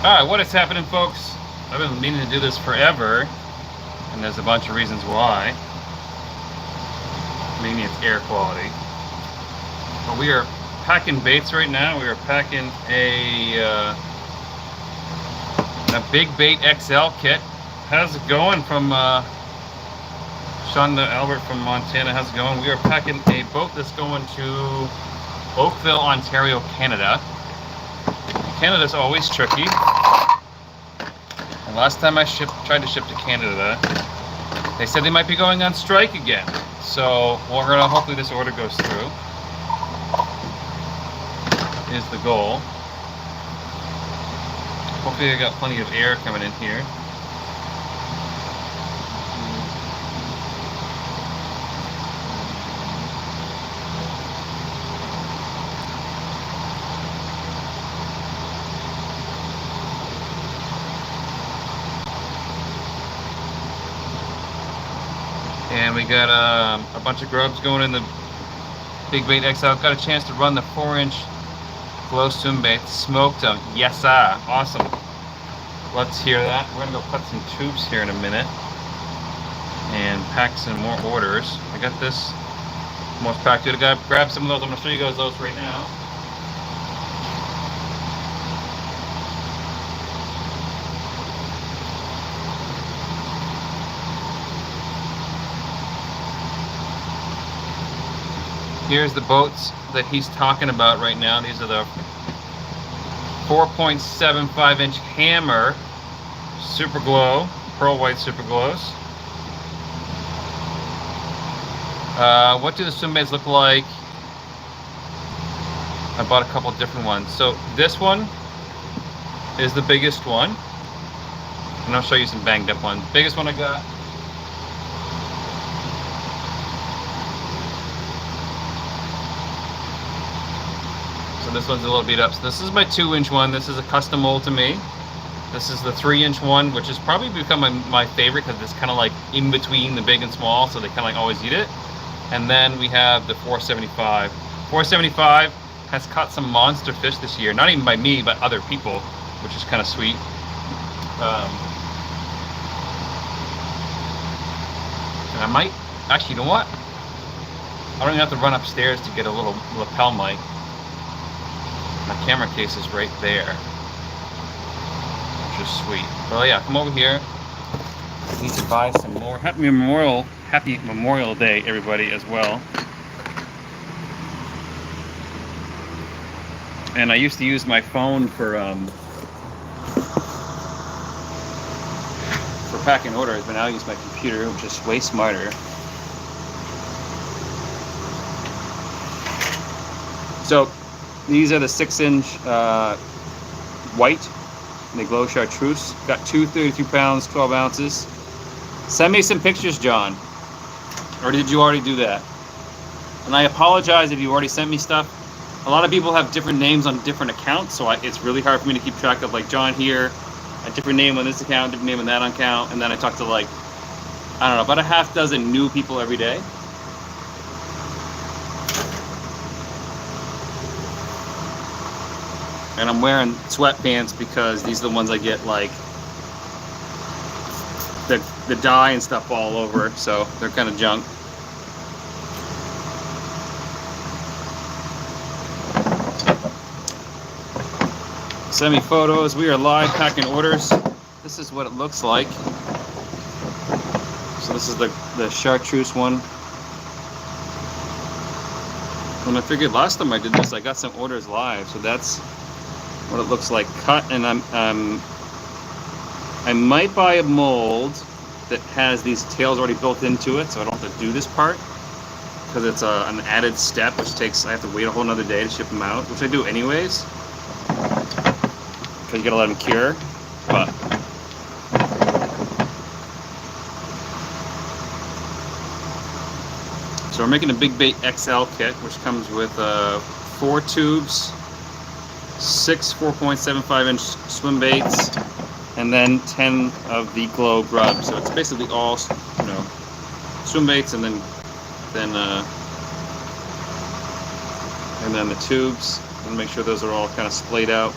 Alright, what is happening, folks? I've been meaning to do this forever, and there's a bunch of reasons why. Mainly it's air quality. But we are packing baits right now. We are packing a Big Bait XL kit. How's it going from Shonda Albert from Montana? How's it going? We are packing a boat that's going to Oakville, Ontario, Canada. Canada's always tricky. And last time I tried to ship to Canada, they said they might be going on strike again. So we're gonna hopefully this order goes through. Is the goal. Hopefully I got plenty of air coming in here. And we got a bunch of grubs going in the Big Bait XL. Got a chance to run the 4-inch glow swim bait. Smoked them. Yes, sir. Awesome. Let's hear that. We're going to go cut some tubes here in a minute and pack some more orders. I got this almost packed. I got to grab some of those. I'm going to show you guys those right now. Here's the boats that he's talking about right now. These are the 4.75-inch Hammer Super Glow, Pearl White Super Glows. What do the swim baits look like? I bought a couple different ones. So this one is the biggest one. And I'll show you some banged up ones. Biggest one I got. This one's a little beat up. So this is my 2-inch one. This is a custom mold to me. This is the 3-inch one, which has probably become my favorite because it's kind of like in between the big and small, so they kind of like always eat it. And then we have the 475. 475 has caught some monster fish this year. Not even by me, but other people, which is kind of sweet. And I might, actually, you know what? I don't even have to run upstairs to get a little lapel mic. My camera case is right there, which is sweet. Well, yeah, come over here. I need to buy some more. Happy Memorial Day, everybody, as well. And I used to use my phone for packing orders, but now I use my computer, which is way smarter. So these are the 6-inch white, and they glow chartreuse. Got 2 32 pounds, 12 ounces. Send me some pictures, John. Or did you already do that? And I apologize if you already sent me stuff. A lot of people have different names on different accounts, so it's really hard for me to keep track of, like, John here, a different name on this account, different name on that account, and then I talk to, like, I don't know, about a half dozen new people every day. And I'm wearing sweatpants because these are the ones I get, like, the dye and stuff all over, so they're kind of junk. Send me photos. We are live packing orders. This is what it looks like. So this is the chartreuse one. When I figured last time I did this, I got some orders live, so that's what it looks like cut. And I might buy a mold that has these tails already built into it, so I don't have to do this part, because it's an added step, which takes, I have to wait a whole nother day to ship them out, which I do anyways, because you gotta let them cure. But so we're making a Big Bait XL kit, which comes with 4 tubes, 6 4.75-inch swim baits, and then 10 of the glow grub. So it's basically all, you know, swim baits, and then the tubes, and make sure those are all kind of splayed out.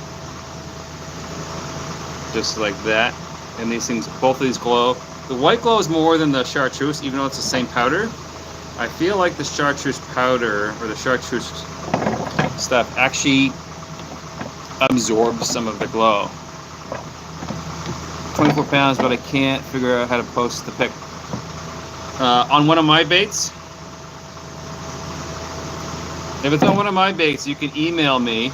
just like that. And these things, both of these glow. The white glows more than the chartreuse, even though it's the same powder. I feel like the chartreuse powder, or the chartreuse stuff, actually absorbs some of the glow. 24 pounds, but I can't figure out how to post the pic. On one of my baits, if it's on one of my baits, you can email me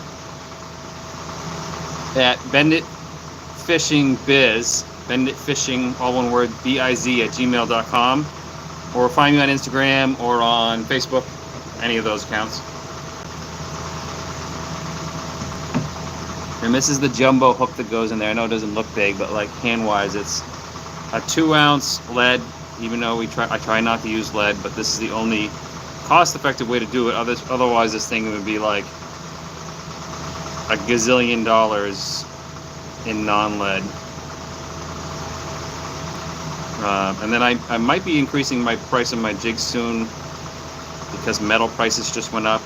at benditfishingbiz, benditfishing, all one word, B-I-Z, @gmail.com, or find me on Instagram or on Facebook, any of those accounts. And this is the jumbo hook that goes in there. I know it doesn't look big, but like hand-wise, it's a 2-ounce lead, even though I try not to use lead, but this is the only cost-effective way to do it. Otherwise, this thing would be like a gazillion dollars in non-lead. And then I might be increasing my price on my jigs soon because metal prices just went up.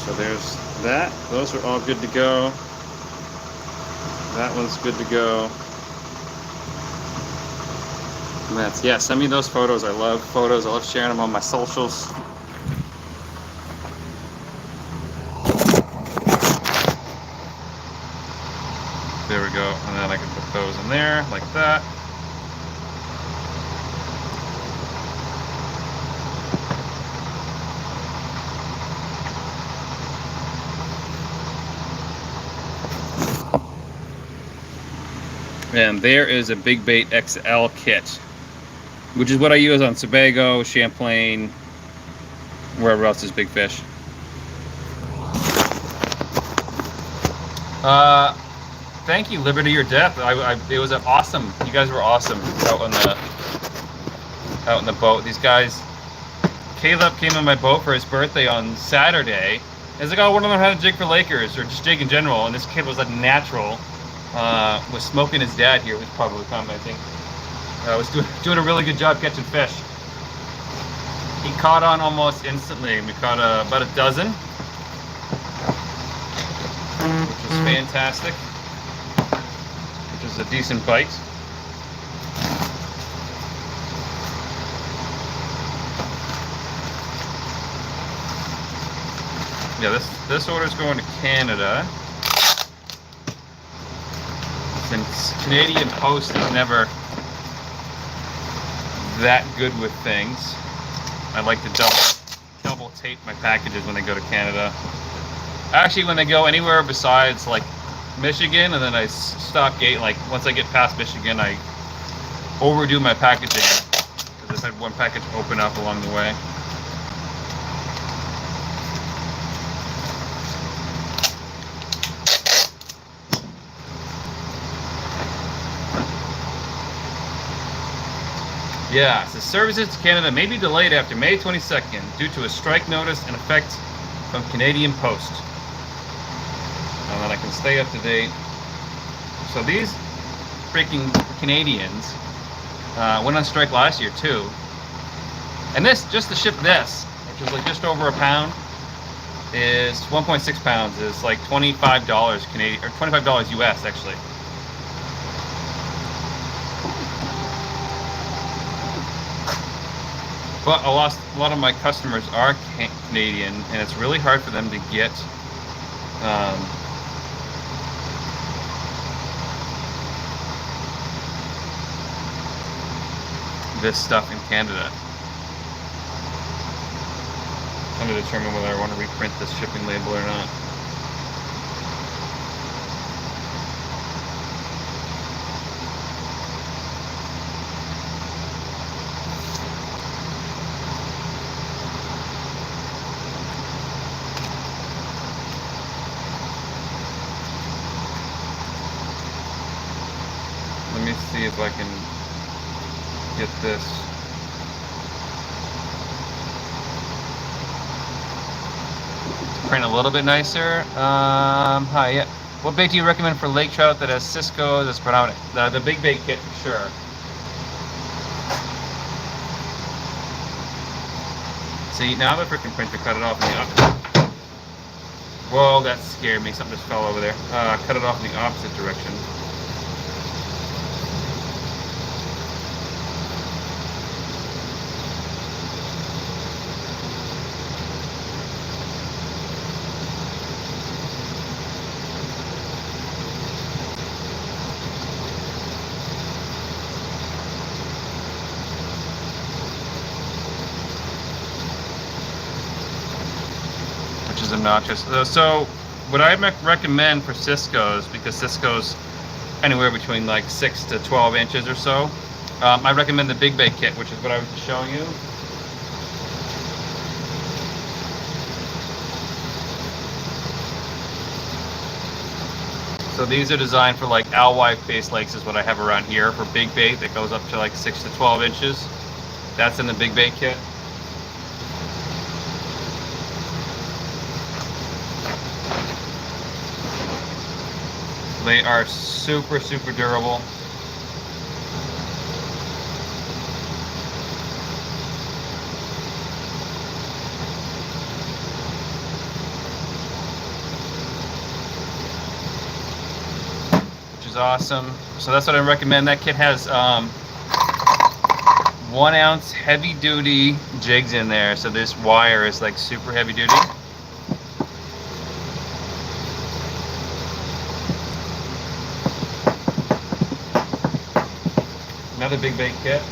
So there's that. Those are all good to go. That one's good to go. And that's, yeah, send me those photos. I love photos. I love sharing them on my socials. There we go. And then I can put those in there like that. And there is a Big Bait XL kit, which is what I use on Sebago, Champlain, wherever else is big fish. Thank you, Liberty or Death. It was awesome. You guys were awesome out on the boat. These guys, Caleb came on my boat for his birthday on Saturday. He's like, "Oh, I want to learn how to jig for Lakers or just jig in general." And this kid was a natural. Was smoking his dad here, who's probably commenting. Was doing a really good job catching fish. He caught on almost instantly. We caught about a dozen, which was fantastic. Which was a decent bite. Yeah, this order's going to Canada. Since Canadian Post is never that good with things, I like to double tape my packages when they go to Canada. Actually, when they go anywhere besides like Michigan, and then I stop gate. Like once I get past Michigan, I overdo my packaging because I've had one package open up along the way. Yeah, so services to Canada may be delayed after May 22nd due to a strike notice in effect from Canadian Post. And then I can stay up to date. So these freaking Canadians went on strike last year too. And this, just to ship this, which is like just over a pound, is 1.6 pounds, is like $25 Canadian, or $25 US actually. But a lot of my customers are Canadian, and it's really hard for them to get this stuff in Canada. I'm going to determine whether I want to reprint this shipping label or not. Let me see if I can get this. Print a little bit nicer. Hi, yeah. What bait do you recommend for lake trout that has Cisco that's predominant? The Big Bait kit for sure. See, now the freaking printer cut it off in the Whoa, that scared me. Something just fell over there. Cut it off in the opposite direction. Which is obnoxious. So what I recommend for Cisco's, because Cisco's anywhere between like 6 to 12 inches or so, I recommend the Big Bay kit, which is what I was just showing you. So these are designed for like alewife face legs is what I have around here for big bait that goes up to like 6 to 12 inches. That's in the Big Bay kit. They are super, super durable. Which is awesome. So that's what I recommend. That kit has 1 ounce heavy duty jigs in there. So this wire is like super heavy duty. Another Big Bait kit.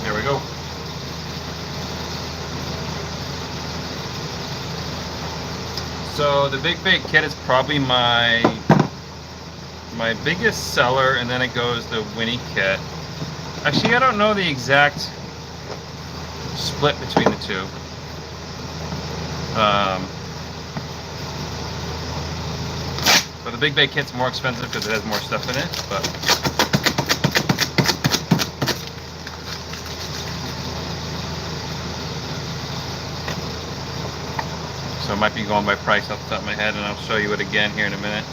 There we go. So the Big Bait kit is probably my biggest seller, and then it goes the Winnie kit. Actually, I don't know the exact split between the two. But the Big Bait kit's more expensive because it has more stuff in it. But so it might be going by price off the top of my head, and I'll show you it again here in a minute.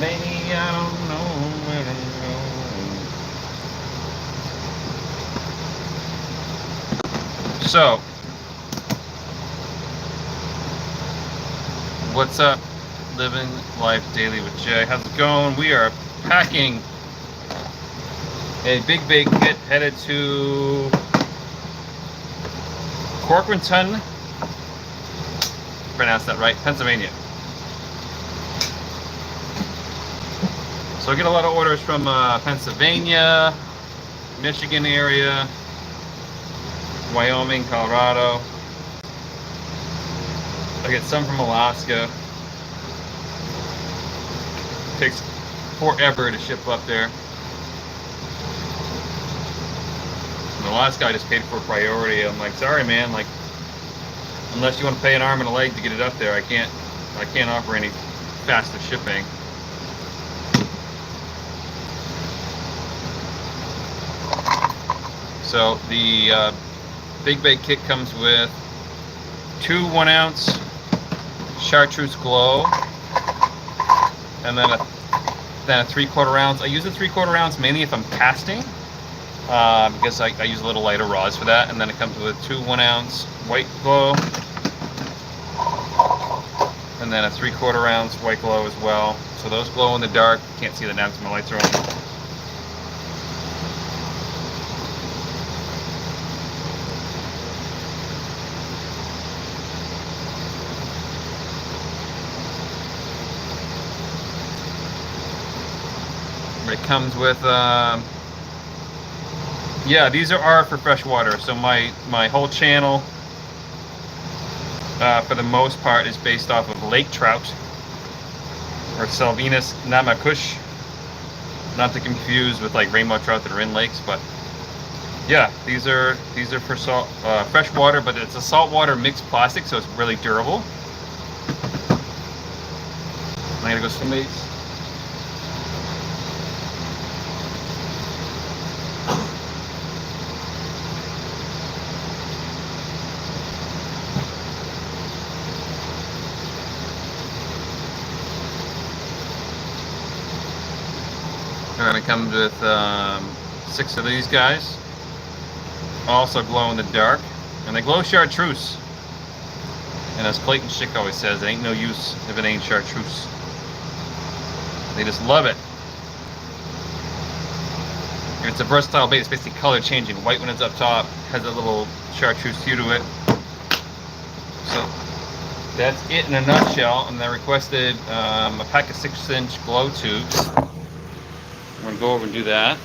Maybe I don't know where to go. So, what's up? Living life daily with Jay. How's it going? We are packing a Big Bait kit headed to Corcoranton, pronounce that right, Pennsylvania. So I get a lot of orders from Pennsylvania, Michigan area, Wyoming, Colorado. I get some from Alaska. It takes forever to ship up there. And the last guy just paid for priority. I'm like, sorry man, like unless you want to pay an arm and a leg to get it up there, I can't offer any faster shipping. So the Big Bait kit comes with 2 1-ounce chartreuse glow, and then a 3/4 ounce. I use a 3/4 ounce mainly if I'm casting, because I use a little lighter rods for that. And then it comes with 2 1-ounce white glow, and then a 3/4 ounce white glow as well. So those glow in the dark. Can't see that now because my lights are on. It comes with Yeah, these are for freshwater. So my whole channel, for the most part, is based off of lake trout, or Salvinus namakush, not to confuse with like rainbow trout that are in lakes. But yeah, these are for salt, freshwater, but it's a saltwater mixed plastic, so it's really durable. I'm gonna go swim these. And it comes with 6 of these guys. Also glow in the dark, and they glow chartreuse. And as Clayton Schick always says, it ain't no use if it ain't chartreuse. They just love it. And it's a versatile bait. It's basically color changing. White when it's up top, has a little chartreuse hue to it. So that's it in a nutshell. And they requested a pack of 6-inch glow tubes. I'm gonna go over and do that,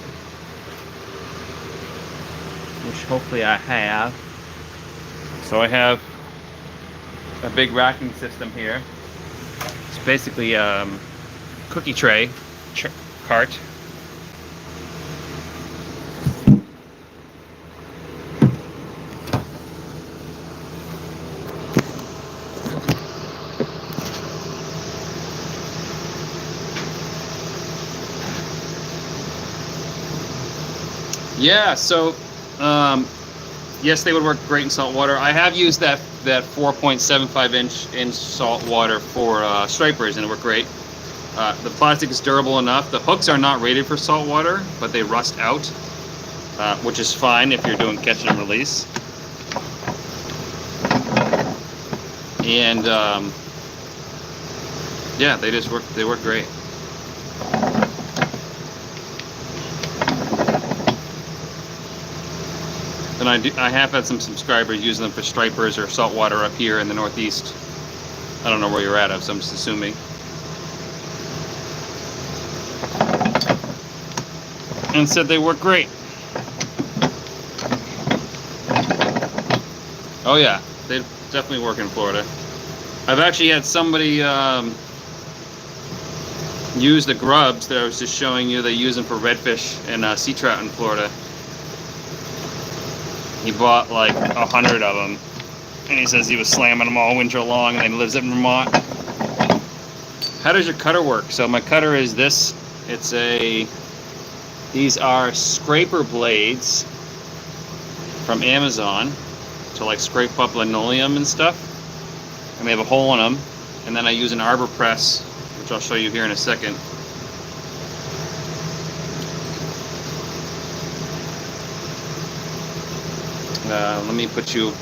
which hopefully I have. So I have a big racking system here. It's basically cookie tray cart. Yeah, so yes, they would work great in salt water. I have used that 4.75-inch salt water for stripers, and it worked great. The plastic is durable enough. The hooks are not rated for salt water, but they rust out, which is fine if you're doing catch and release. And yeah, they just work. They work great. And I have had some subscribers using them for stripers or saltwater up here in the Northeast. I don't know where you're at, so I'm just assuming. And said they work great. Oh yeah, they definitely work in Florida. I've actually had somebody use the grubs that I was just showing you. They use them for redfish and sea trout in Florida. He bought like 100 of them, and he says he was slamming them all winter long, and then he lives in Vermont. How does your cutter work? So my cutter is this. It's these are scraper blades from Amazon to like scrape up linoleum and stuff, and they have a hole in them. And then I use an arbor press, which I'll show you here in a second. Let me put you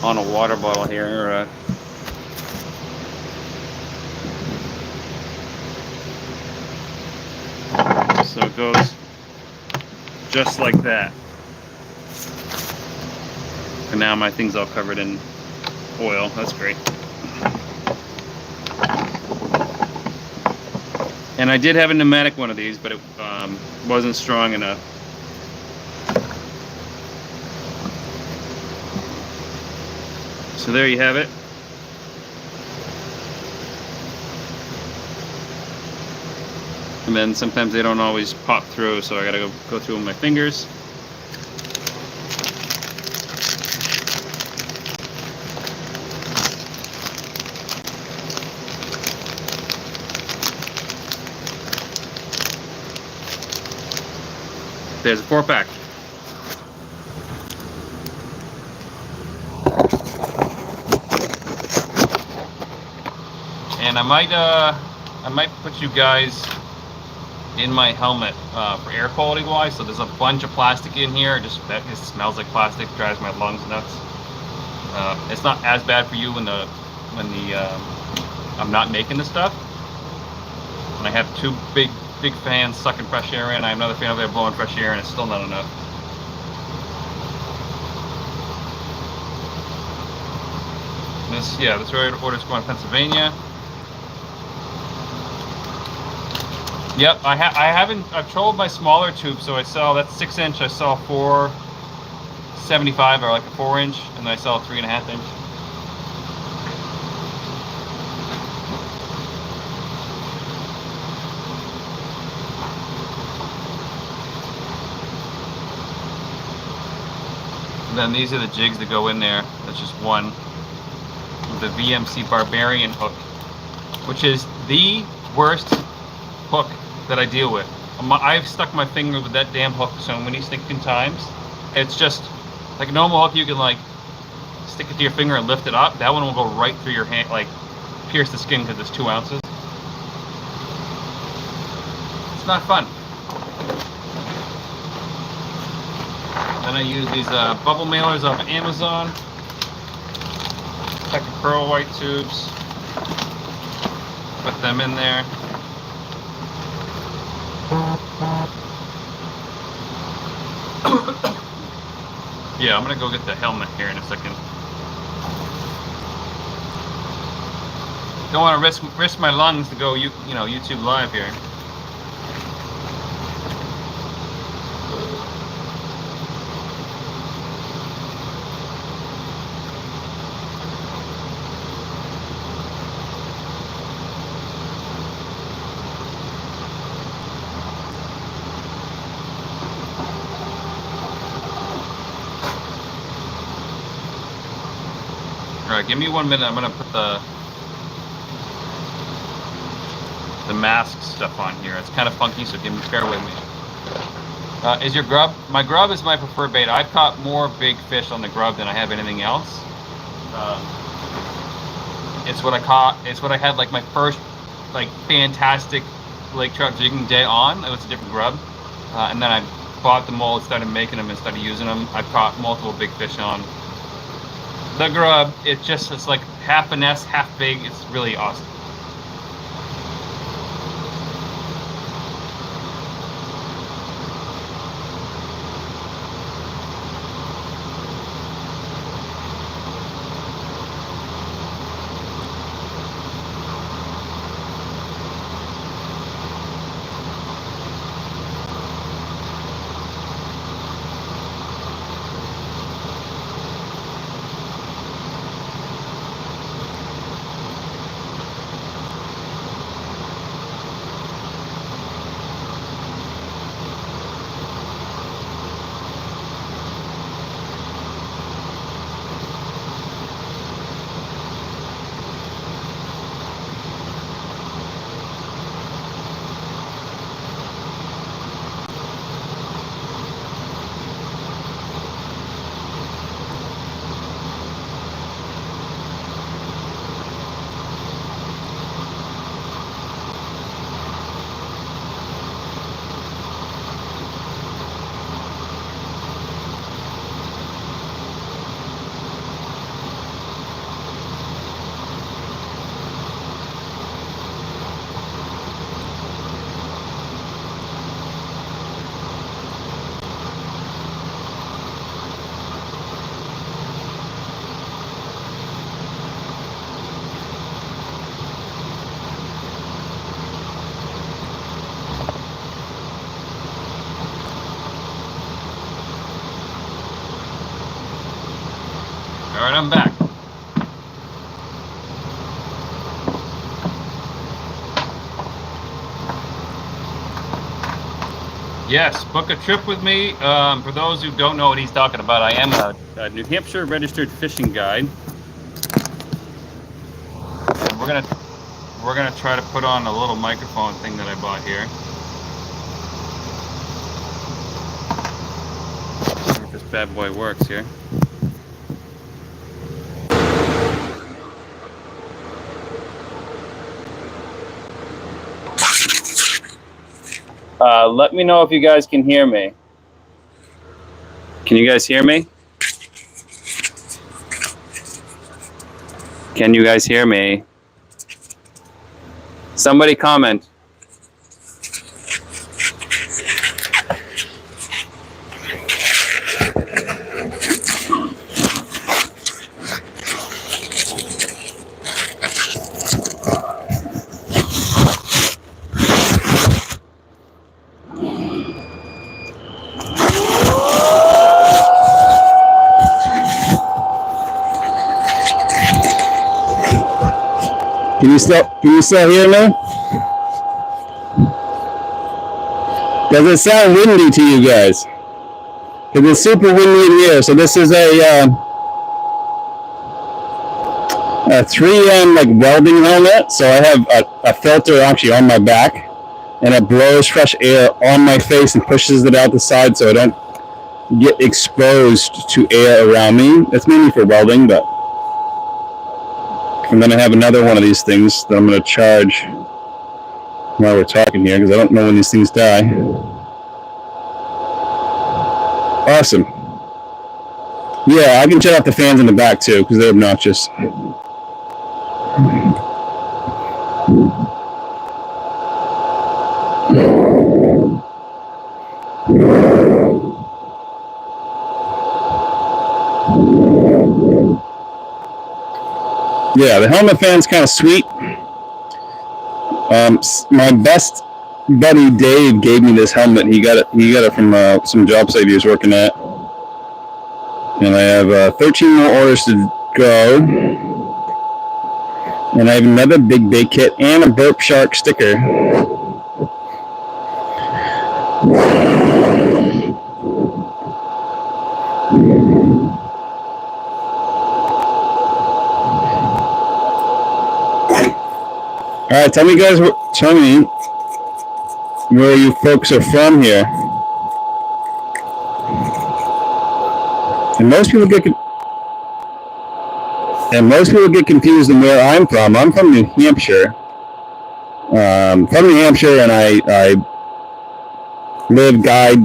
on a water bottle here. So it goes just like that. And now my thing's all covered in oil. That's great. And I did have a pneumatic one of these, but it wasn't strong enough. So there you have it. And then sometimes they don't always pop through, so I gotta go through with my fingers. There's a 4-pack. And I might put you guys in my helmet for air quality wise. So there's a bunch of plastic in here. It smells like plastic, drives my lungs nuts. It's not as bad for you when I'm not making the stuff. And I have 2 big fans sucking fresh air in. I have another fan over there blowing fresh air, and it's still not enough. This order's going to Pennsylvania. Yep, I haven't. I've trolled my smaller tube, so I sell that's 6-inch. I sell 4.75 or like a 4-inch, and then I sell a 3.5-inch. And then these are the jigs that go in there. That's just one. The VMC Barbarian hook, which is the worst hook that I deal with. I've stuck my finger with that damn hook so many stinking times. It's just like a normal hook, you can like stick it to your finger and lift it up. That one will go right through your hand, like pierce the skin because it's 2 ounces. It's not fun. Then I use these bubble mailers off of Amazon. Tech Pearl white tubes. Put them in there. Yeah, I'm gonna go get the helmet here in a second. Don't want to risk my lungs to go YouTube live here. Alright, give me 1 minute. I'm gonna put the mask stuff on here. It's kind of funky, so bear with me. Is your grub? My grub is my preferred bait. I've caught more big fish on the grub than I have anything else. It's what I caught. It's what I had like my first like fantastic lake trout jigging day on. It was a different grub, and then I bought the mold, started making them, and started using them. I've caught multiple big fish on the grub. It's like half finesse, half big. It's really awesome. All right, I'm back. Yes, book a trip with me. For those who don't know what he's talking about, I am a New Hampshire registered fishing guide. And we're gonna try to put on a little microphone thing that I bought here. See if this bad boy works here. Let me know if you guys can hear me. Can you guys hear me? Can you guys hear me? Somebody comment. Can you still hear me? Does it sound windy to you guys? Because it's super windy in here. So this is a 3M like welding helmet. So I have a filter actually on my back, and it blows fresh air on my face and pushes it out the side so I don't get exposed to air around me. That's mainly for welding, but I'm gonna have another one of these things that I'm gonna charge while we're talking here because I don't know when these things die. Awesome. Yeah, I can shut off the fans in the back too because they're obnoxious. Yeah, the helmet fan's kind of sweet. My best buddy Dave gave me this helmet. He got it from some job site he was working at. And I have 13 more orders to go. And I have another Big Bait kit and a Burp Shark sticker. All right, tell me where you folks are from here. And most people get confused in where I'm from. I'm from New Hampshire. And I live, guide,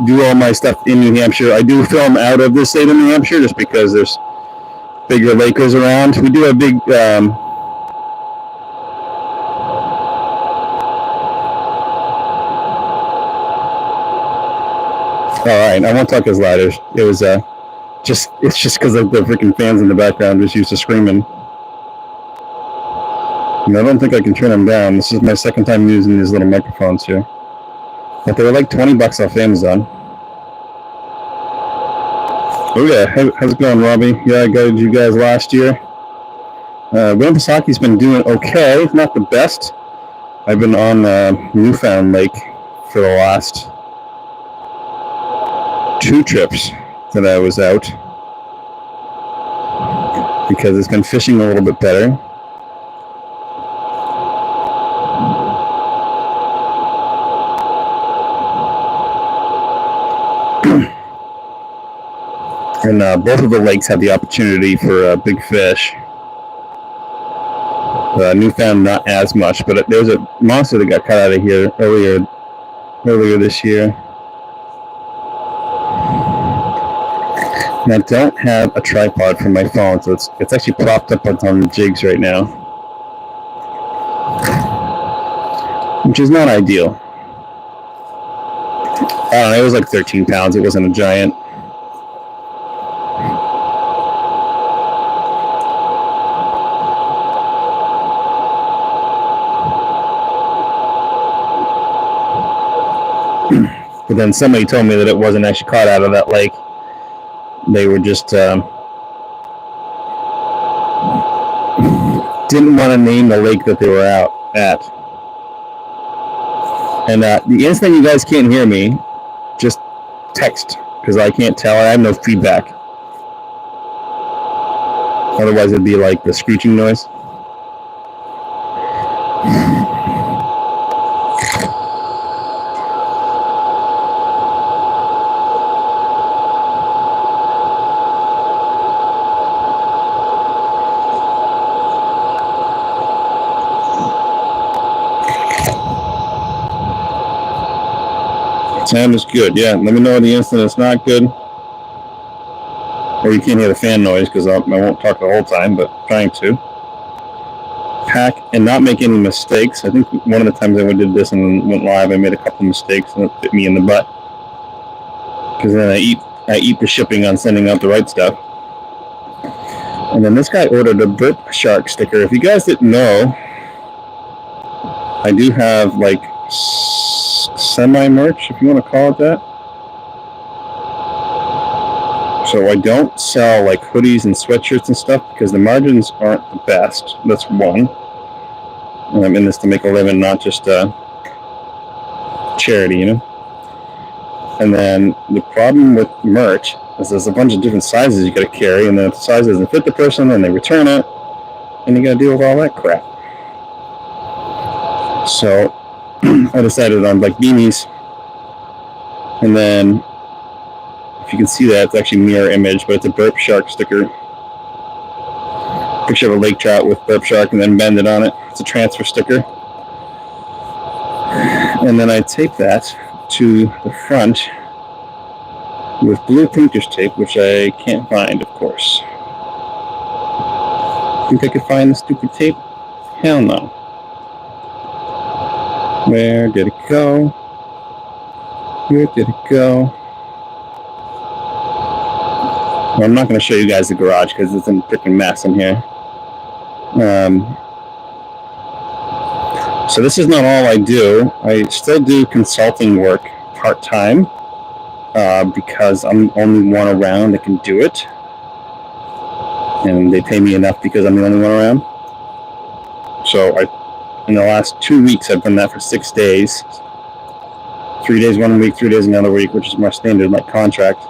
do all my stuff in New Hampshire. I do film out of the state of New Hampshire just because there's bigger lakers around. We do a big all right, I won't talk as loud. It was it's just because of the freaking fans in the background just used to screaming. And I don't think I can turn them down. This is my second time using these little microphones here. But they were like $20 off Amazon. Oh yeah, how's it going, Robbie? Yeah, I guided you guys last year. Winnipesaukee been doing okay, not the best. I've been on Newfound Lake for the last 2 trips that I was out because it's been fishing a little bit better. And both of the lakes had the opportunity for big fish. Newfound not as much, but there was a monster that got caught out of here earlier this year. And I don't have a tripod for my phone, so it's actually propped up on the jigs right now, which is not ideal. I don't know, it was like 13 pounds. It wasn't a giant. But then somebody told me that it wasn't actually caught out of that lake. They were just didn't want to name the lake that they were out at. And the instant you guys can't hear me, just text, because I can't tell. I have no feedback. Otherwise it'd be like the screeching noise. Sound is good, yeah. Let me know the instant it's not good. Or you can't hear the fan noise because I won't talk the whole time, but trying to. Pack and not make any mistakes. I think one of the times I did this and went live, I made a couple mistakes and it bit me in the butt. Because then I eat the shipping on sending out the right stuff. And then this guy ordered a Burp Shark sticker. If you guys didn't know, I do have like semi-merch, if you want to call it that. So I don't sell like hoodies and sweatshirts and stuff because the margins aren't the best. That's one. And I'm in this to make a living, not just charity, you know? And then the problem with merch is there's a bunch of different sizes you got to carry, and then if the size doesn't fit the person, then they return it, and you got to deal with all that crap. So I decided on like beanies, and then if you can see that, it's actually mirror image, but it's a burp shark sticker. Picture of a lake trout with burp shark and then bend it on it. It's a transfer sticker. And then I tape that to the front with blue painter's tape, which I can't find, of course. Think I could find the stupid tape? Hell no. Where did it go? Where did it go? Well, I'm not going to show you guys the garage because it's a freaking mess in here. So this is not all I do. I still do consulting work part-time because I'm the only one around that can do it. And they pay me enough because I'm the only one around. So in the last 2 weeks, I've done that for 6 days. 3 days 1 week, 3 days another week, which is my standard, like contract.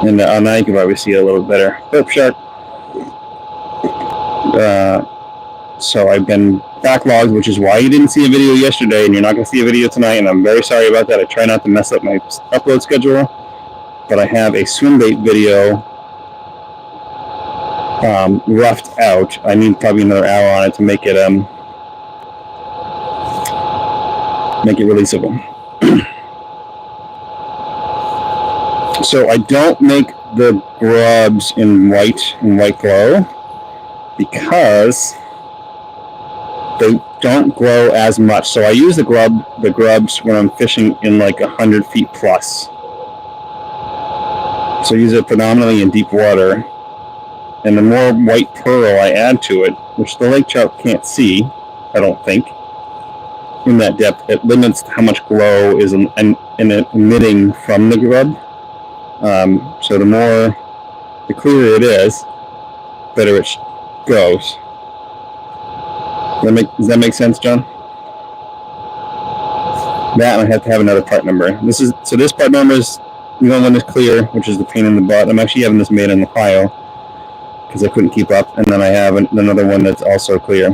And now you can probably see it a little bit better. Burp shark. So I've been backlogged, which is why you didn't see a video yesterday, and you're not going to see a video tonight, and I'm very sorry about that. I try not to mess up my upload schedule, but I have a swim bait video roughed out. I need probably another hour on it to make it releasable. So I don't make the grubs in white glow because they don't glow as much. So I use the grubs when I'm fishing in like 100 feet plus. So I use it predominantly in deep water. And the more white pearl I add to it, which the lake trout can't see, I don't think, in that depth, it limits how much glow is emitting from the grub. So the clearer it is, better it goes. Does that make sense, John? That I have to have another part number. This part number is the only one that's clear, which is the pain in the butt. I'm actually having this made in Ohio because I couldn't keep up, and then I have another one that's also clear.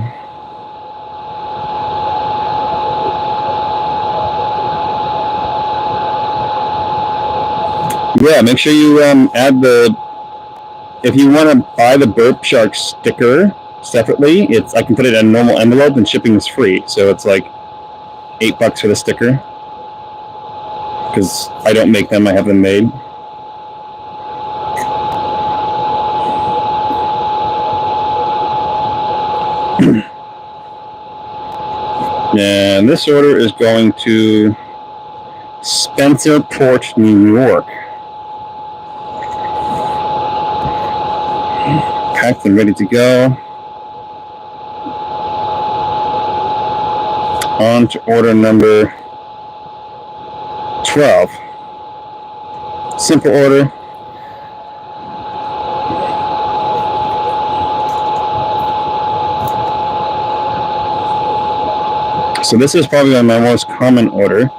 Yeah, make sure you add if you want to buy the burp shark sticker separately, I can put it in a normal envelope and shipping is free. So it's like $8 for the sticker because I don't make them, I have them made. And this order is going to Spencerport, New York. Packed and ready to go. On to order number 12. Simple order. So this is probably my most common order.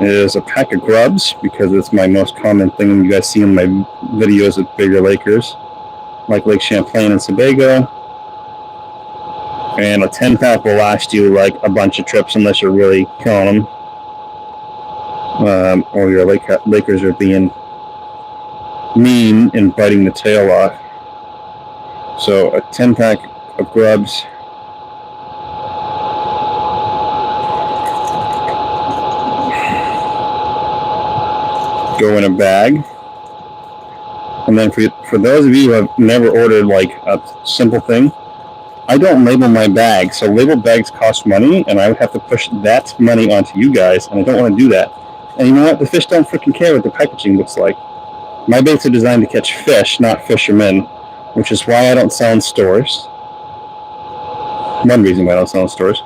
It is a pack of grubs because it's my most common thing you guys see in my videos with bigger lakers, like Lake Champlain and Sebago. And a 10-pack will last you like a bunch of trips unless you're really killing them. Or your lakers are being mean and biting the tail off. So a 10-pack of grubs. Go in a bag. And then for those of you who have never ordered like a simple thing, I don't label my bags. So labeled bags cost money, and I would have to push that money onto you guys, and I don't want to do that. And you know what? The fish don't freaking care what the packaging looks like. My baits are designed to catch fish, not fishermen, which is why I don't sell in stores. One reason why I don't sell in stores.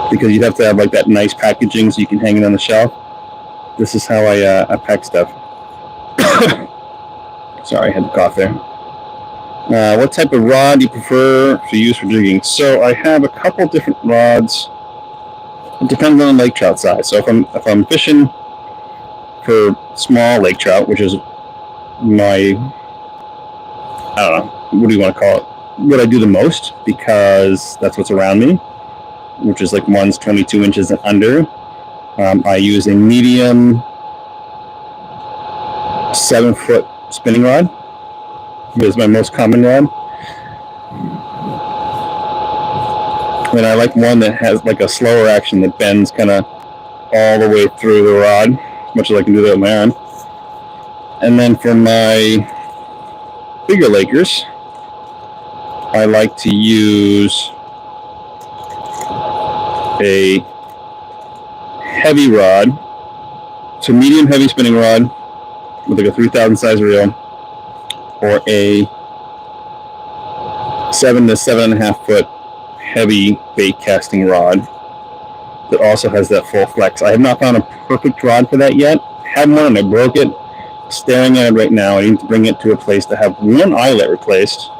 Because you'd have to have like that nice packaging so you can hang it on the shelf. This is how I pack stuff. Sorry, I had to cough there. What type of rod do you prefer to use for jigging? So I have a couple different rods. It depends on the lake trout size. So if I'm fishing for small lake trout, which is my, I don't know, what do you want to call it? What I do the most, because that's what's around me, which is like ones 22 inches and under. I use a medium 7-foot spinning rod. It is my most common rod. And I like one that has like a slower action that bends kind of all the way through the rod, much as I can do that with my arm. And then for my bigger Lakers, I like to use a heavy rod, so medium heavy spinning rod with like a 3,000 size reel, or a 7 to 7.5 foot heavy bait casting rod that also has that full flex. I have not found a perfect rod for that yet. Had one and I broke it. Staring at it right now. I need to bring it to a place to have one eyelet replaced,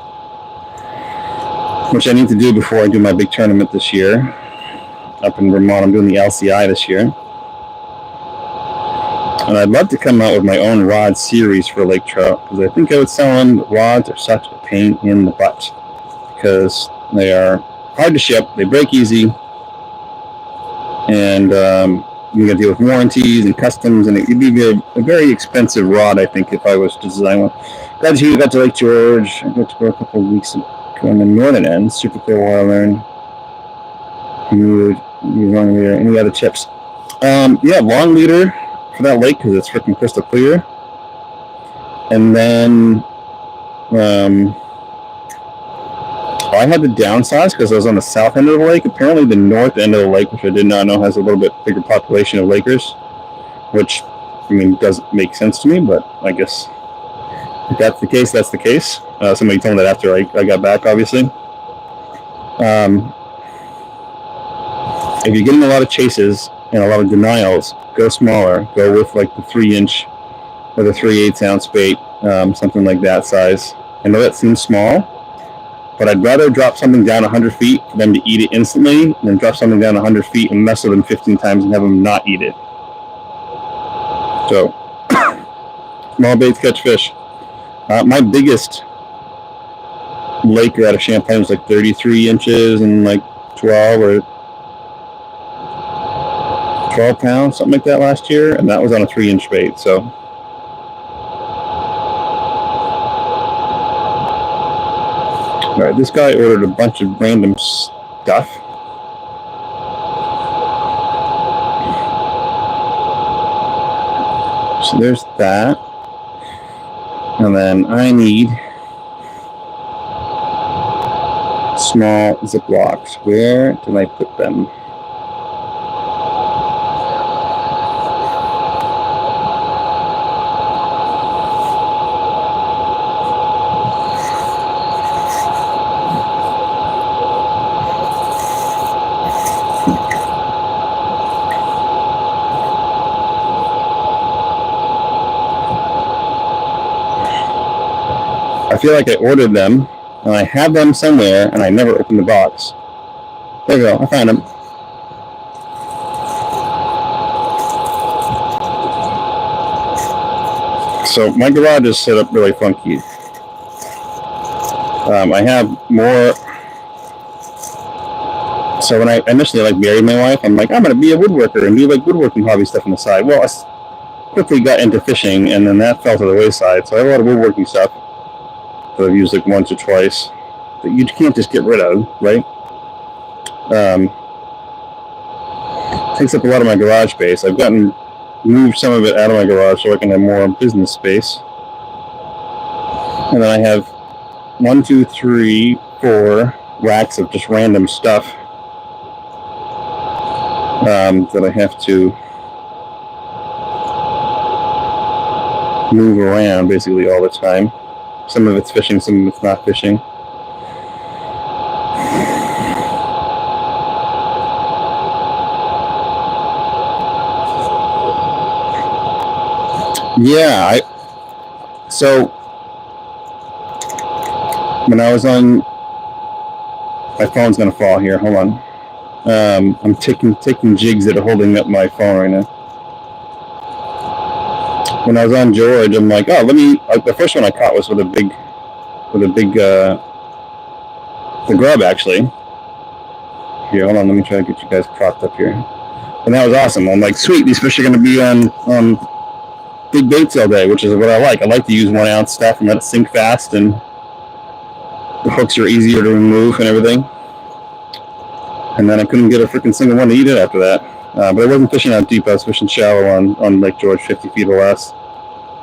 which I need to do before I do my big tournament this year. Up in Vermont, I'm doing the LCI this year. And I'd love to come out with my own rod series for lake trout, because I think I would sell them. Rods are such a pain in the butt because they are hard to ship, they break easy, and you got to deal with warranties and customs, and it'd be a very expensive rod, I think, if I was to design one. Got to Lake George. I got to go a couple of weeks ago on the northern end, super clear water. Any other tips? Yeah, long leader for that lake because it's freaking crystal clear. And then I had to downsize because I was on the south end of the lake. Apparently the north end of the lake, which I did not know, has a little bit bigger population of Lakers, which, I mean, doesn't make sense to me, but I guess if that's the case, that's the case. Somebody told me that after I got back, obviously. If you're getting a lot of chases and a lot of denials, go smaller. Go with like the 3-inch or the 3/8 ounce bait, something like that size. I know that seems small, but I'd rather drop something down 100 feet for them to eat it instantly than drop something down 100 feet and mess with them 15 times and have them not eat it. So, small baits catch fish. My biggest Laker out of Champlain was like 33 inches and like 12 or 12 pounds, something like that last year, and that was on a 3-inch bait, so. Alright, this guy ordered a bunch of random stuff. So there's that. And then I need small Ziplocs. Where did I put them? I feel like I ordered them, and I have them somewhere, and I never opened the box. There we go, I found them. So my garage is set up really funky. I have more. So when I initially married my wife, I'm like, I'm going to be a woodworker and do woodworking hobby stuff on the side. Well, I quickly got into fishing, and then that fell to the wayside. So I have a lot of woodworking stuff that I've used once or twice that you can't just get rid of, right? Takes up a lot of my garage space. I've moved some of it out of my garage so I can have more business space. And then I have 1, 2, 3, 4 racks of just random stuff that I have to move around basically all the time. Some of it's fishing, some of it's not fishing. Yeah, so when I was on, my phone's gonna fall here. Hold on. I'm taking jigs that are holding up my phone right now. When I was on George, I'm like, oh, let me. The first one I caught was with a big, the grub actually. Here, hold on. Let me try to get you guys cropped up here. And that was awesome. I'm like, sweet. These fish are gonna be on big baits all day, which is what I like. I like to use 1 ounce stuff and let it sink fast, and the hooks are easier to remove and everything. And then I couldn't get a freaking single one to eat it after that. But I wasn't fishing out deep. I was fishing shallow on Lake George, 50 feet or less.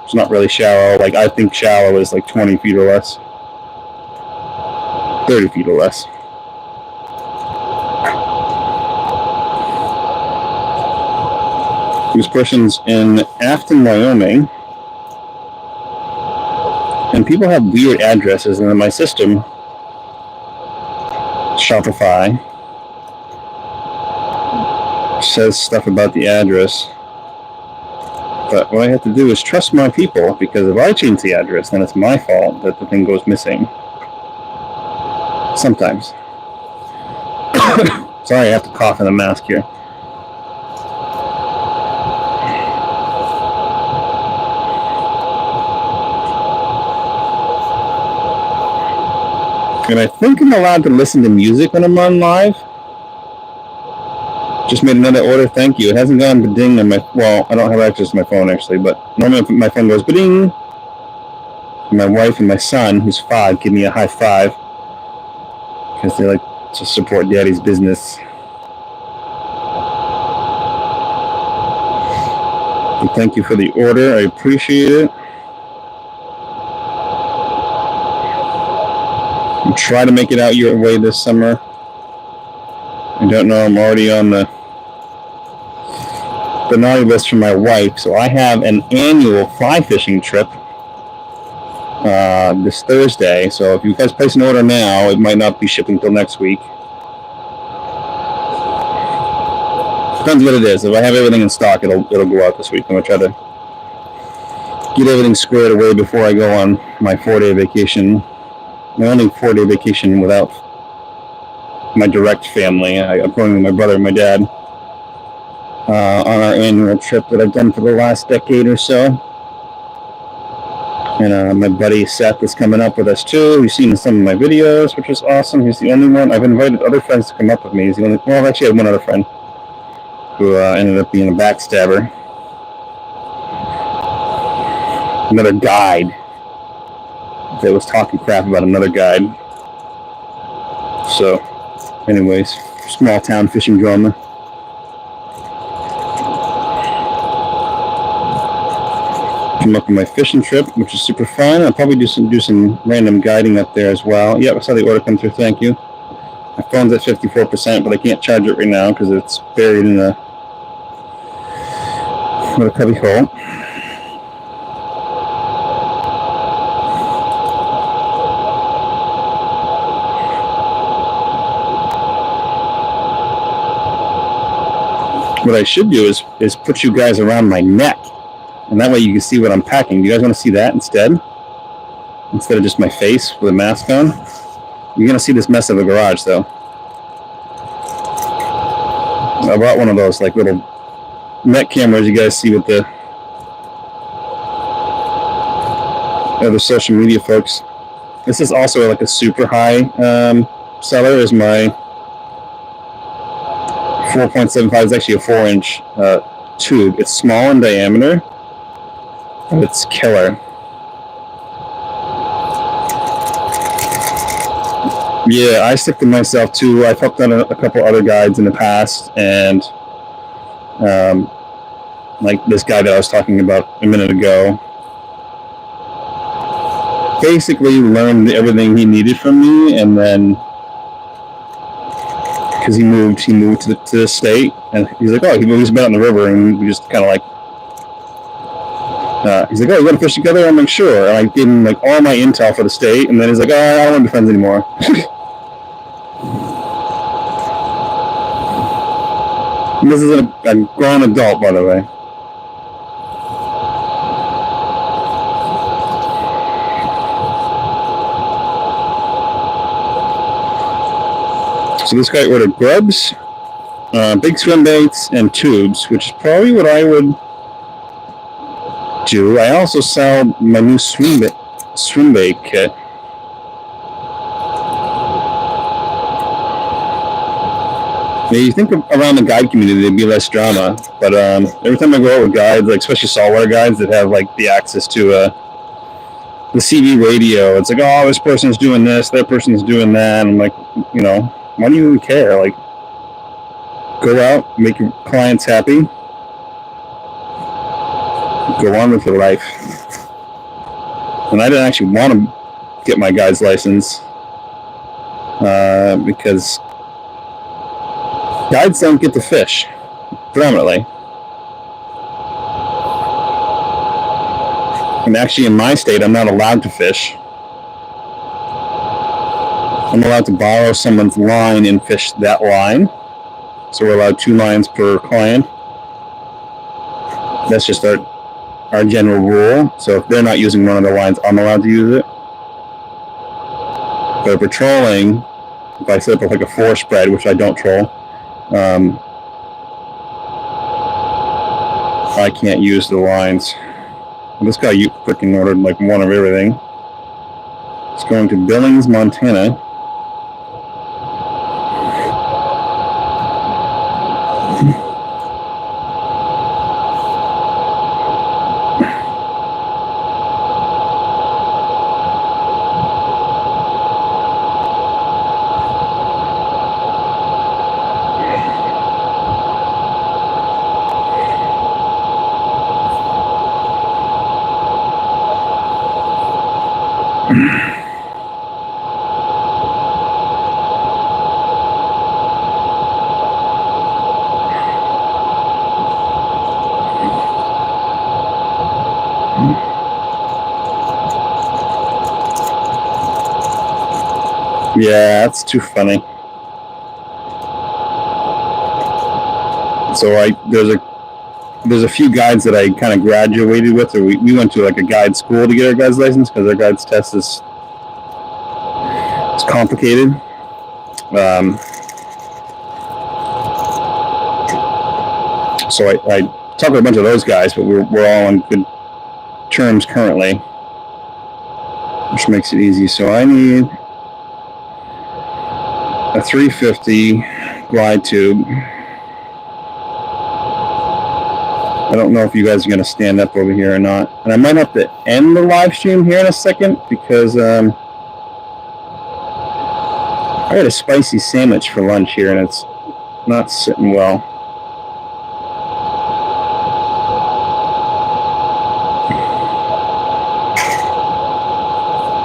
It's not really shallow. Like, I think shallow is like 20 feet or less. 30 feet or less. This person's in Afton, Wyoming. And people have weird addresses, and in my system, Shopify, says stuff about the address. But what I have to do is trust my people, because if I change the address, then it's my fault that the thing goes missing. Sometimes. Sorry, I have to cough in the mask here. And I think I'm allowed to listen to music when I'm on live. Just made another order, thank you. It hasn't gone ba-ding on my, well, I don't have access to my phone actually, but normally my phone goes ba-ding. My wife and my son, who's 5, give me a high five, because they like to support daddy's business. And thank you for the order, I appreciate it. I'll try to make it out your way this summer. I don't know, I'm already on the naughty list for my wife, so I have an annual fly fishing trip this Thursday. So if you guys place an order now, it might not be shipping till next week. Depends what it is. If I have everything in stock, it'll go out this week. I'm gonna try to get everything squared away before I go on my 4-day vacation. My only 4-day vacation without my direct family. I'm going with my brother and my dad on our annual trip that I've done for the last decade or so. And my buddy Seth is coming up with us too. He's seen some of my videos, which is awesome. He's the only one. I've invited other friends to come up with me. He's the only, well, actually I had one other friend who ended up being a backstabber. Another guide that was talking crap about another guide. So, anyways, small town fishing drama. Came up with my fishing trip, which is super fun. I'll probably do some random guiding up there as well. Yep, I saw the order come through. Thank you. My phone's at 54%, but I can't charge it right now because it's buried in a cubby hole. What I should do is put you guys around my neck, and that way you can see what I'm packing. Do you guys want to see that instead of just my face with a mask on? You're gonna see this mess of a garage though. I bought one of those like little neck cameras you guys see with the other social media folks. This is also like a super high seller. Is my 4.75 is actually a 4-inch tube. It's small in diameter, but it's killer. Yeah, I stick to myself too. I've helped on a couple other guides in the past, and like this guy that I was talking about a minute ago, basically learned everything he needed from me, and then because he moved to the state, and he's like, oh, he's been out in the river, and we just kind of like, he's like, oh, you want to fish together? I'm like, sure. And I gave him like all my intel for the state, and then he's like, oh, I don't want to be friends anymore. This is a grown adult, by the way. So this guy ordered grubs, big swim baits, and tubes, which is probably what I would do. I also sell my new swim bait kit. Now, you think around the guide community there'd be less drama, but every time I go out with guides, like especially saltwater guides that have like the access to the CB radio, it's like, oh, this person's doing this, that person's doing that. And I'm like, you know, why do you even care? Like, go out, make your clients happy, go on with your life. And I didn't actually want to get my guide's license because guides don't get to fish, predominantly. And actually, in my state, I'm not allowed to fish. I'm allowed to borrow someone's line and fish that line. So we're allowed 2 lines per client. That's just our general rule. So if they're not using one of the lines, I'm allowed to use it. But patrolling, if I set up like a 4 spread, which I don't troll, I can't use the lines. This guy freaking ordered like one of everything. It's going to Billings, Montana. Yeah, that's too funny. So there's a few guides that I kind of graduated with, or we went to like a guide school to get our guide's license because our guide's test is complicated. So I talked to a bunch of those guys, but we're all on good terms currently, which makes it easy. So I need a 350 glide tube. I don't know if you guys are going to stand up over here or not. And I might have to end the live stream here in a second because I had a spicy sandwich for lunch here and it's not sitting well.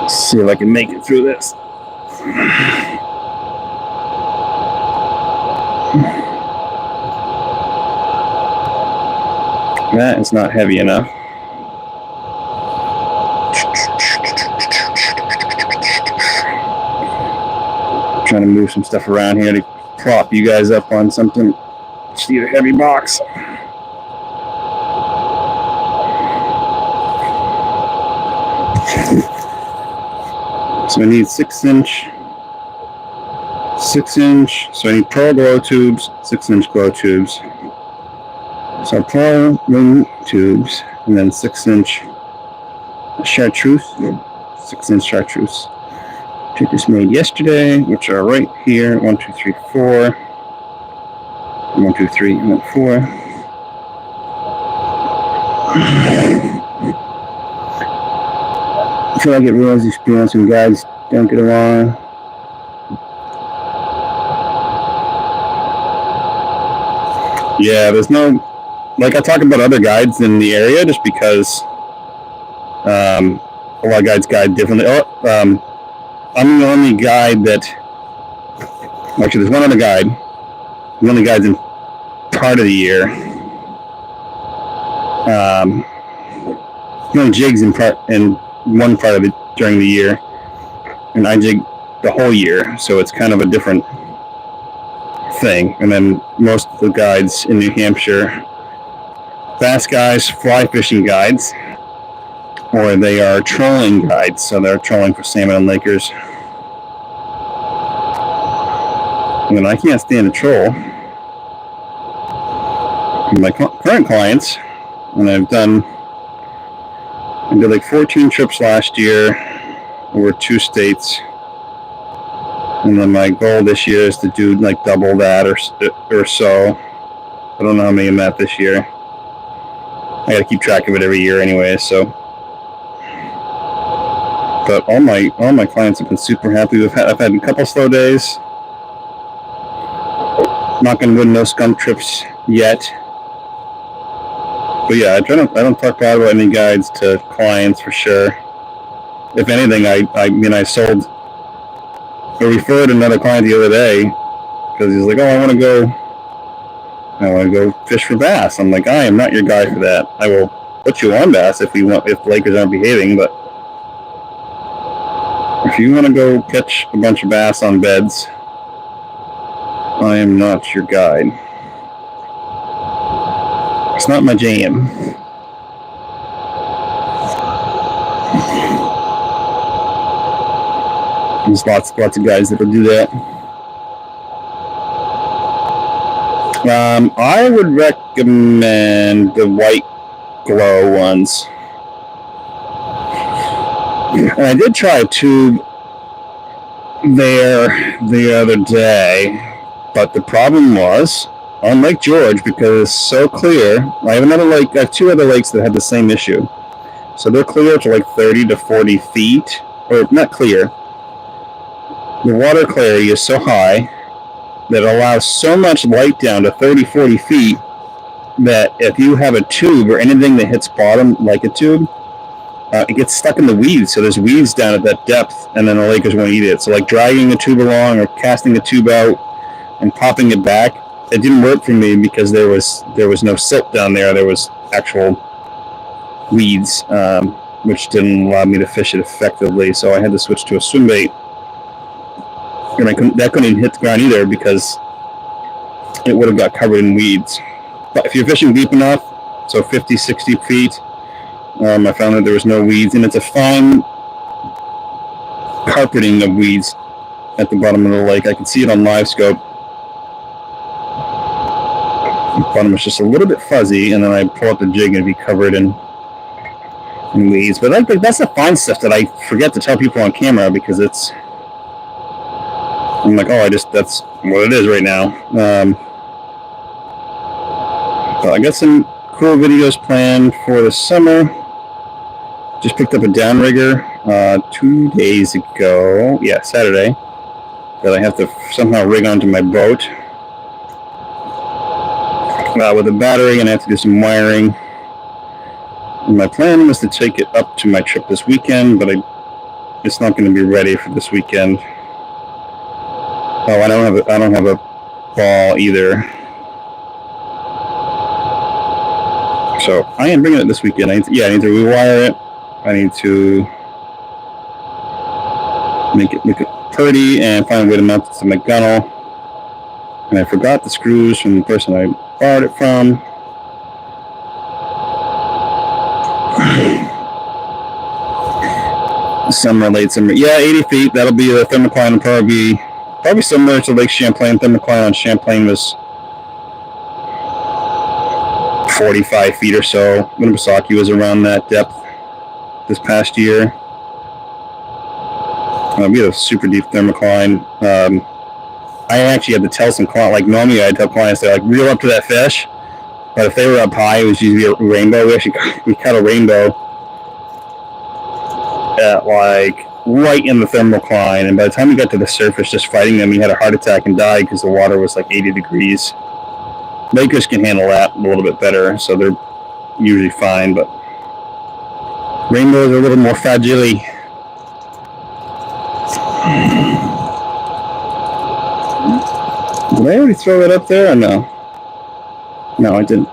Let's see if I can make it through this. That is not heavy enough. Trying to move some stuff around here to prop you guys up on something. Just need a heavy box. So I need 6-inch. So I need Pearl Glow tubes, 6-inch glow tubes. So Pearl ring tubes, and then 6-inch chartreuse, 6-inch chartreuse. Just made yesterday, which are right here. 1, 2, 3, 4. 1, 2, 3, and then 4. I feel like it realized experience and guys don't get along. Yeah, there's no, like I talk about other guides in the area just because a lot of guides guide differently. I'm the only guide that, actually there's one other guide, the only guides in part of the year. He only jigs in one part of it during the year, and I jig the whole year, so it's kind of a different thing. And then most of the guides in New Hampshire, bass guys, fly fishing guides, or they are trolling guides, so they're trolling for salmon and lakers. when I can't stand a troll. My current clients, and I did like 14 trips last year over 2 states, and then my goal this year is to do like double that or so. I don't know how many I'm at this year. I gotta keep track of it every year anyway, so. But all my clients have been super happy. I've had a couple slow days. Not gonna win no skunk trips yet. But yeah, I don't talk bad about any guides to clients for sure. If anything, I referred another client the other day because he's like, "Oh, I want to go fish for bass." I'm like, "I am not your guy for that. I will put you on bass if Lakers aren't behaving, but if you want to go catch a bunch of bass on beds, I am not your guide. It's not my jam." There's lots of guys that will do that. I would recommend the white glow ones. And I did try a tube there the other day, but the problem was on Lake George, because it's so clear. I have 2 other lakes that have the same issue. So they're clear to like 30 to 40 feet, or not clear. The water clarity is so high that it allows so much light down to 30, 40 feet that if you have a tube or anything that hits bottom like a tube, it gets stuck in the weeds. So there's weeds down at that depth, and then the lakers won't eat it. So like dragging the tube along or casting the tube out and popping it back, it didn't work for me because there was no silt down there. There was actual weeds, which didn't allow me to fish it effectively. So I had to switch to a swim bait. And that couldn't even hit the ground either because it would have got covered in weeds. But if you're fishing deep enough, so 50, 60 feet, I found that there was no weeds, and it's a fine carpeting of weeds at the bottom of the lake. I can see it on LiveScope. The bottom is just a little bit fuzzy, and then I pull up the jig and it'd be covered in weeds. But that's the fine stuff that I forget to tell people on camera because I'm like, that's what it is right now. But I got some cool videos planned for the summer. Just picked up a downrigger 2 days ago. Yeah, Saturday. That I have to somehow rig onto my boat. With a battery, and I have to do some wiring. And my plan was to take it up to my trip this weekend, but it's not going to be ready for this weekend. Oh, I don't have a ball either. So I am bringing it this weekend. I need to rewire it. I need to make it pretty and find a way to mount it to my gunnel. And I forgot the screws from the person I borrowed it from. Summer, late summer. Yeah, 80 feet. That'll be the thermocline. Will probably similar to Lake Champlain. Thermocline on Champlain was 45 feet or so. Winnipesaukee was around that depth this past year. We had a super deep thermocline. I actually had to tell some clients, like normally I'd tell clients, they're like, reel up to that fish. But if they were up high, it was usually a rainbow. We caught a rainbow at like right in the thermocline, and by the time we got to the surface just fighting them, he had a heart attack and died because the water was like 80 degrees. Lakers can handle that a little bit better, so they're usually fine, but rainbows are a little more fragile. Did I already throw that up there or no? No, I didn't.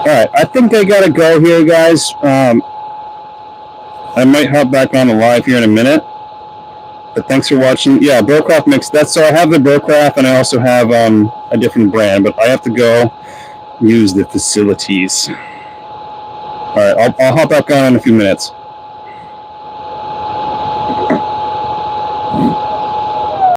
Alright, I think I gotta go here, guys. I might hop back on the live here in a minute. But thanks for watching. Yeah, Burcraft mix. So I have the Burcraft, and I also have a different brand, but I have to go use the facilities. Alright, I'll hop back on in a few minutes.